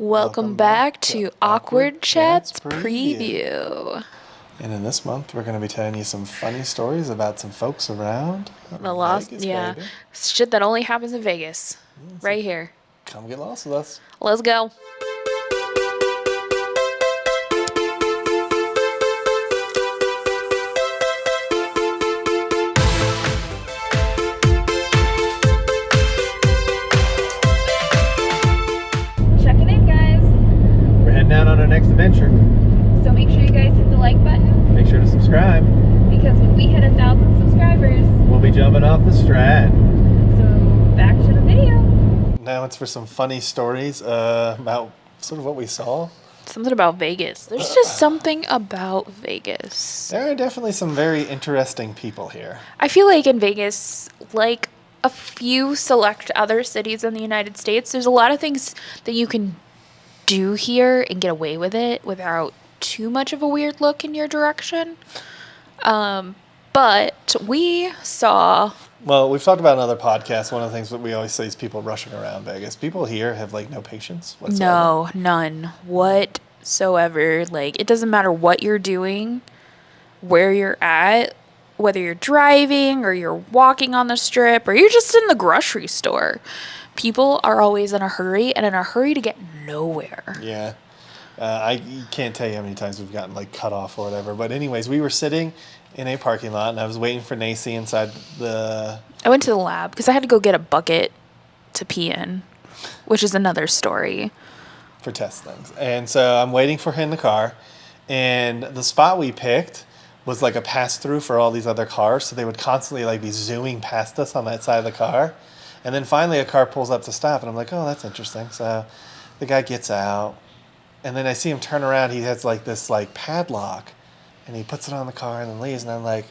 Welcome back to Awkward Chats Preview. And in this month, we're going to be telling you some funny stories about some folks around The lost, Vegas, yeah, baby. shit that only happens in Vegas, right here. Come get lost with us. Let's go. Checking in, guys. We're heading out on our next adventure. So make sure you guys hit the like button, Make sure to subscribe. because when we hit 1,000 subscribers, We'll be jumping off the Strat. so back to the video. Now it's for some funny stories about sort of what we saw. Something about Vegas. There's just something about Vegas. There are definitely some very interesting people here. I feel like in Vegas, like a few select other cities in the United States, there's a lot of things that you can do here and get away with it without too much of a weird look in your direction. But we saw, Well, we've talked about in other podcasts. One of the things that we always say is people rushing around Vegas. People here have like no patience whatsoever. no, none whatsoever. Like, it doesn't matter what you're doing, where you're at, whether you're driving or you're walking on the strip or you're just in the grocery store. People are always in a hurry and in a hurry to get nowhere. Yeah. I can't tell you how many times we've gotten like cut off or whatever. But anyways, we were sitting in a parking lot and I was waiting for Nacy inside the... I went to the lab because I had to go get a bucket to pee in, which is another story. for test things. And so I'm waiting for her in the car. And the spot we picked was like a pass-through for all these other cars. So they would constantly like be zooming past us on that side of the car. And then finally a car pulls up to stop. And I'm like, oh, that's interesting. So the guy gets out. And then I see him turn around. He has like this like padlock. And he puts it on the car and then leaves. And I'm like,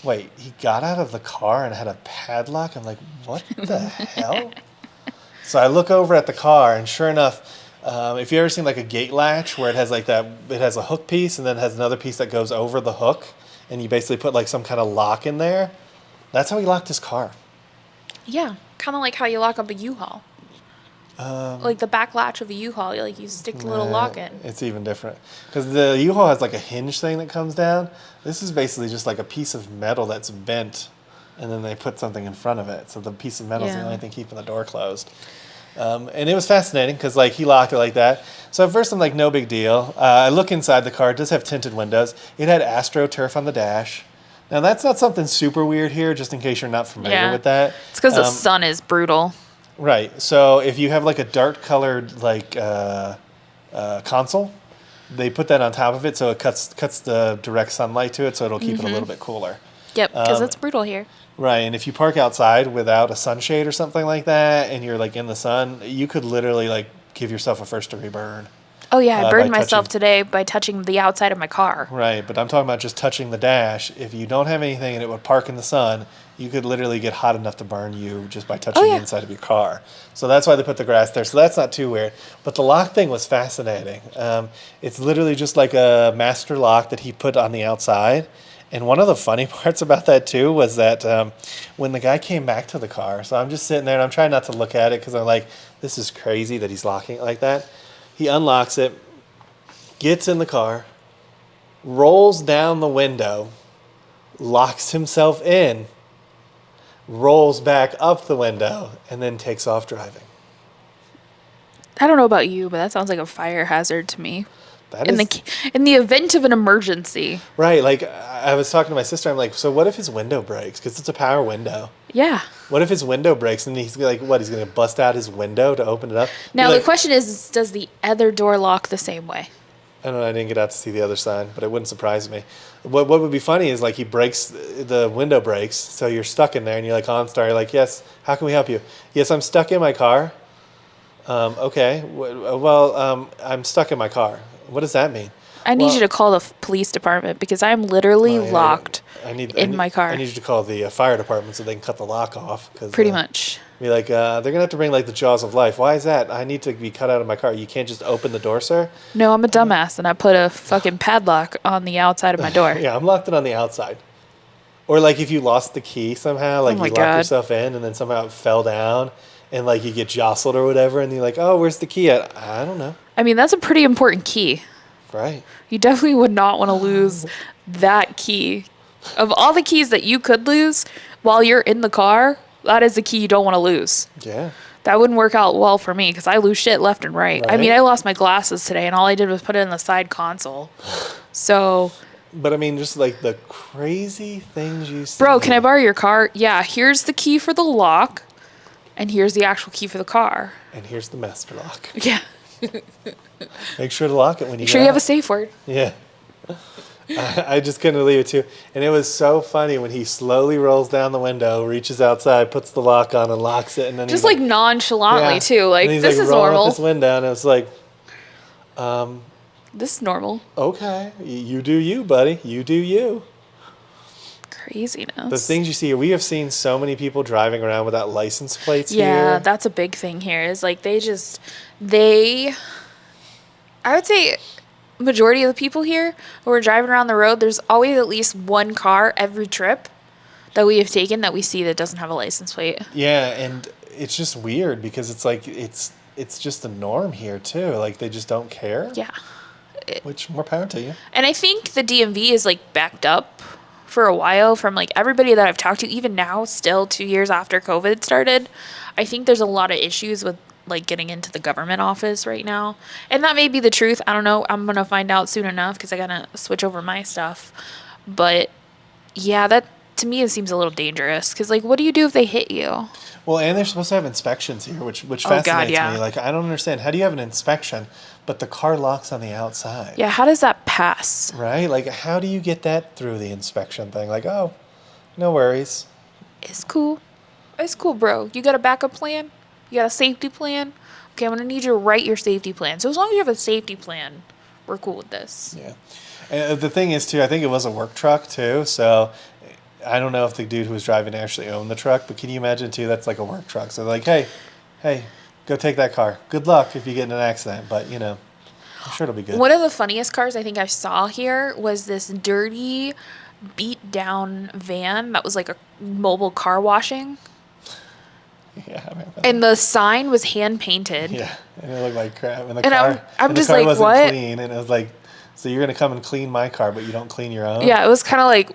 wait, he got out of the car and had a padlock? I'm like, what the hell? So I look over at the car, and sure enough, if you ever seen like a gate latch where it has like that, it has a hook piece and then it has another piece that goes over the hook, and you basically put like some kind of lock in there. That's how he locked his car. Yeah, kind of like how you lock up a U-Haul. Like the back latch of a U-Haul, you stick the little lock in. It's even different because the U-Haul has like a hinge thing that comes down. This is basically just like a piece of metal that's bent, and then they put something in front of it. So the piece of metal is the only thing keeping the door closed. And it was fascinating because like he locked it like that. So at first I'm like, no big deal. I look inside the car. It does have tinted windows. It had AstroTurf on the dash. Now that's not something super weird here, just in case you're not familiar with that. It's because the sun is brutal. Right. So if you have like a dark colored like console, they put that on top of it so it cuts the direct sunlight to it, so it'll keep it a little bit cooler. Yep, because it's brutal here. Right, and if you park outside without a sunshade or something like that, and you're like in the sun, you could literally like give yourself a first-degree burn. Oh yeah, I burned by myself touching- today by touching the outside of my car. Right, but I'm talking about just touching the dash. If you don't have anything and it would park in the sun, you could literally get hot enough to burn you just by touching the inside of your car. So that's why they put the grass there. So that's not too weird. But the lock thing was fascinating. It's literally just like a master lock that he put on the outside. And one of the funny parts about that too was that when the guy came back to the car, so I'm just sitting there and I'm trying not to look at it because I'm like, this is crazy that he's locking it like that. He unlocks it, gets in the car, rolls down the window, locks himself in, rolls back up the window, and then takes off driving. I don't know about you, but that sounds like a fire hazard to me. That In is the event of an emergency. right. Like I was talking to my sister. I'm like, so what if his window breaks? Because it's a power window. Yeah. What if his window breaks and he's like, what? He's going to bust out his window to open it up? Now, Like, the question is, does the other door lock the same way? I don't know. I didn't get out to see the other side, but it wouldn't surprise me. What would be funny is like he breaks, the window breaks, so you're stuck in there and you're like, OnStar, you're like, yes, how can we help you? Yes, I'm stuck in my car. Okay. Well, I'm stuck in my car. What does that mean? I need you to call the police department because I'm literally locked in my car. I need you to call the fire department so they can cut the lock off. Pretty much. Be like, they're going to have to bring like the jaws of life. Why is that? I need to be cut out of my car. You can't just open the door, sir? No, I'm a dumbass and I put a fucking padlock on the outside of my door. Yeah, I'm locked it on the outside. Or like if you lost the key somehow, like you locked yourself in and then somehow it fell down and like you get jostled or whatever, and you're like, oh, where's the key at? I don't know. I mean, that's a pretty important key. Right. You definitely would not want to lose that key. Of all the keys that you could lose while you're in the car, that is the key you don't want to lose. Yeah. That wouldn't work out well for me because I lose shit left and right. I mean, Right. I lost my glasses today, and all I did was put it in the side console. So, But I mean, just like the crazy things you see. bro, can I borrow your car? Yeah, here's the key for the lock, and here's the actual key for the car. And here's the master lock. Yeah. Make sure to lock it when you Make get sure you have a out. safe word. Yeah. I just couldn't believe it too. And it was so funny when he slowly rolls down the window, reaches outside, puts the lock on and locks it, and then Just he's like nonchalantly, yeah. too. Like, And he's this like is rolling normal. up this window, and it was like, This is normal. okay, you do you, buddy. You do you. Craziness. The things you see here, we have seen so many people driving around without license plates Yeah, here. that's a big thing here is like I would say majority of the people here who are driving around the road, there's always at least one car every trip that we have taken that we see that doesn't have a license plate. Yeah, and it's just weird because it's like it's just the norm here too. Like they just don't care. Yeah. Which more power to you. And I think the DMV is like backed up for a while from like everybody that I've talked to, even now, still 2 years after COVID started. I think there's a lot of issues with like getting into the government office right now. And that may be the truth. I don't know. I'm going to find out soon enough because I got to switch over my stuff. But yeah, that to me it seems a little dangerous because like what do you do if they hit you? Well, and they're supposed to have inspections here, which Oh, fascinates God, yeah. me. Like I don't understand. How do you have an inspection, but the car locks on the outside? Yeah, how does that pass? Right? Like how do you get that through the inspection thing? Like, oh, no worries. It's cool. It's cool, bro. You got a backup plan? You got a safety plan? Okay, I'm going to need you to write your safety plan. So as long as you have a safety plan, we're cool with this. Yeah. And the thing is, too, I think it was a work truck, too. So I don't know if the dude who was driving actually owned the truck, but can you imagine, too, that's like a work truck. So they're like, hey, go take that car. Good luck if you get in an accident. But, you know, I'm sure it'll be good. One of the funniest cars I think I saw here was this dirty, beat down van that was like a mobile car washing. Yeah, I remember that. And the sign was hand painted. Yeah, and it looked like crap. And the And car, I'm and just the car like, wasn't what? clean. And it was like, so you're going to come and clean my car, but you don't clean your own? Yeah, it was kind of like,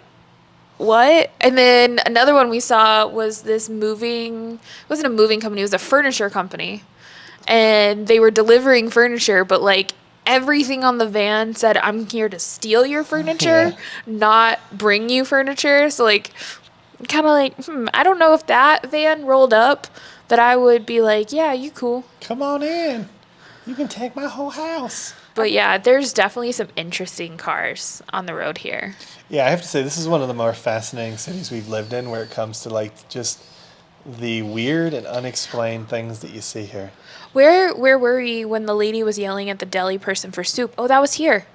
what? And then another one we saw was this it wasn't a moving company, it was a furniture company. And they were delivering furniture, but like everything on the van said, I'm here to steal your furniture, Yeah. not bring you furniture. So like, kind of like, I don't know if that van rolled up that I would be like, yeah, you cool. Come on in. You can take my whole house. But yeah, there's definitely some interesting cars on the road here. Yeah, I have to say, this is one of the more fascinating cities we've lived in where it comes to like just the weird and unexplained things that you see here. Where were we when the lady was yelling at the deli person for soup? Oh, that was here.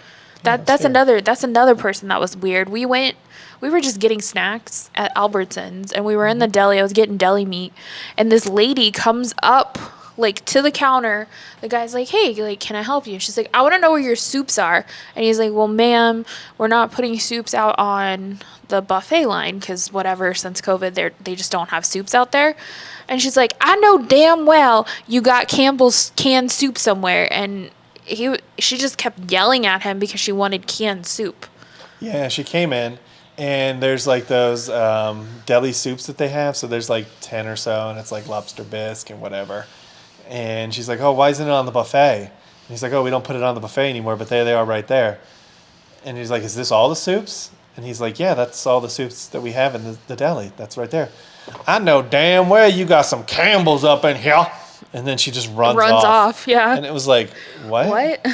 that's That's here. another person that was weird. We were just getting snacks at Albertsons and we were in the deli. I was getting deli meat and this lady comes up like to the counter. The guy's like, "Hey, like can I help you?" She's like, "I want to know where your soups are." And he's like, "Well, ma'am, we're not putting soups out on the buffet line cuz whatever since COVID they just don't have soups out there." And she's like, "I know damn well you got Campbell's canned soup somewhere." And she just kept yelling at him because she wanted canned soup. Yeah, she came in, and there's like those deli soups that they have. So there's like 10 or so, and it's like lobster bisque and whatever. And she's like, "Oh, why isn't it on the buffet?" And he's like, "Oh, we don't put it on the buffet anymore, but there they are right there." And he's like, "Is this all the soups?" And he's like, "Yeah, that's all the soups that we have in the deli. That's right there." "I know damn well you got some Campbell's up in here." And then she just runs off. Yeah. And it was like, what? What?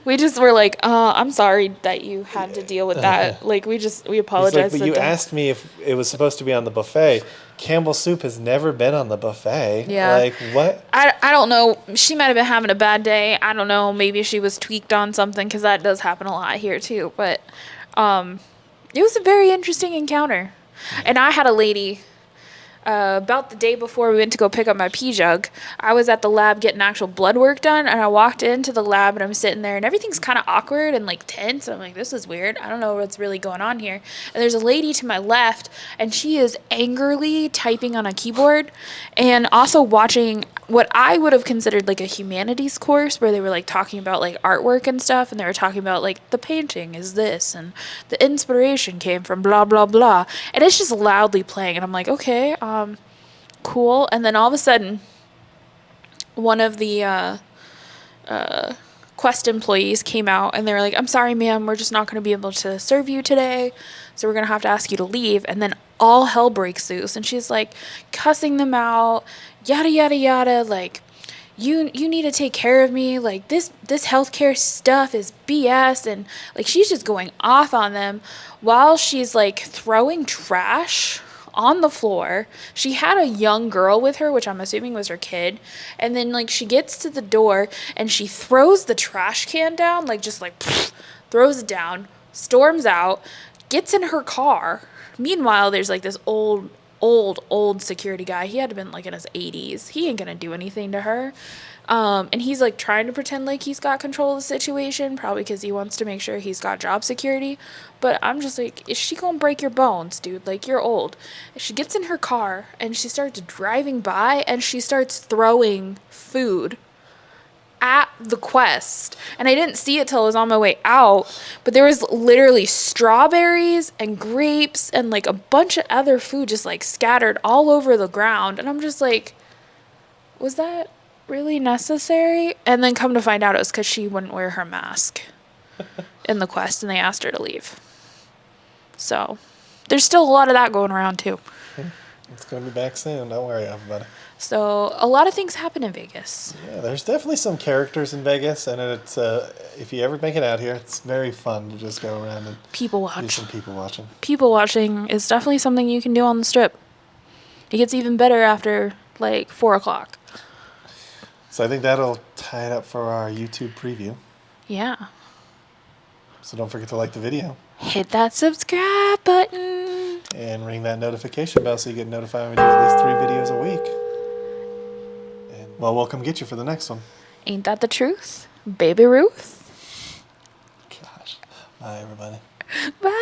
We just were like, I'm sorry that you had to deal with that. Like, we He's apologize. like, "But you asked me if it was supposed to be on the buffet. Campbell's soup has never been on the buffet." Yeah. Like, what? I don't know. She might have been having a bad day. I don't know. Maybe she was tweaked on something because that does happen a lot here too. But it was a very interesting encounter. And I had a lady about the day before we went to go pick up my pee jug, I was at the lab getting actual blood work done, and I walked into the lab and I'm sitting there and everything's kind of awkward and like tense. I'm like, this is weird. I don't know what's really going on here. And there's a lady to my left and she is angrily typing on a keyboard and also watching what I would have considered like a humanities course where they were like talking about like artwork and stuff, and they were talking about like the painting is this and the inspiration came from blah blah blah, and it's just loudly playing and I'm like, okay, cool. And then all of a sudden one of the Quest employees came out and they were like, I'm sorry ma'am, we're just not going to be able to serve you today, so we're going to have to ask you to leave. And then all hell breaks loose and she's like cussing them out, yada yada yada, like you need to take care of me, like this healthcare stuff is BS. And like she's just going off on them while she's like throwing trash on the floor. She had a young girl with her, which I'm assuming was her kid. And then like she gets to the door and she throws the trash can down, like just like throws it down, storms out, gets in her car. Meanwhile, there's like this old security guy. He had to been like in his 80s. He ain't gonna do anything to her. And he's like trying to pretend like he's got control of the situation, probably because he wants to make sure he's got job security. But I'm just like, is she gonna break your bones, dude? Like, you're old. She gets in her car and she starts driving by and she starts throwing food at the Quest. And I didn't see it till I was on my way out, but there was literally strawberries and grapes and like a bunch of other food just like scattered all over the ground. And I'm just like, was that really necessary? And then come to find out it was because she wouldn't wear her mask in the Quest and they asked her to leave. So there's still a lot of that going around too. It's going to be back soon. Don't worry, everybody. So a lot of things happen in Vegas. Yeah, there's definitely some characters in Vegas, and it's if you ever make it out here, it's very fun to just go around and People do watch. some people watching. People watching is definitely something you can do on the Strip. It gets even better after like 4 o'clock. So I think that'll tie it up for our YouTube preview. Yeah. So don't forget to like the video. Hit that subscribe button. And ring that notification bell so you get notified when we do at least 3 videos a week. And well, we'll come get you for the next one. Ain't that the truth? Baby Ruth? Gosh. Bye, everybody. Bye.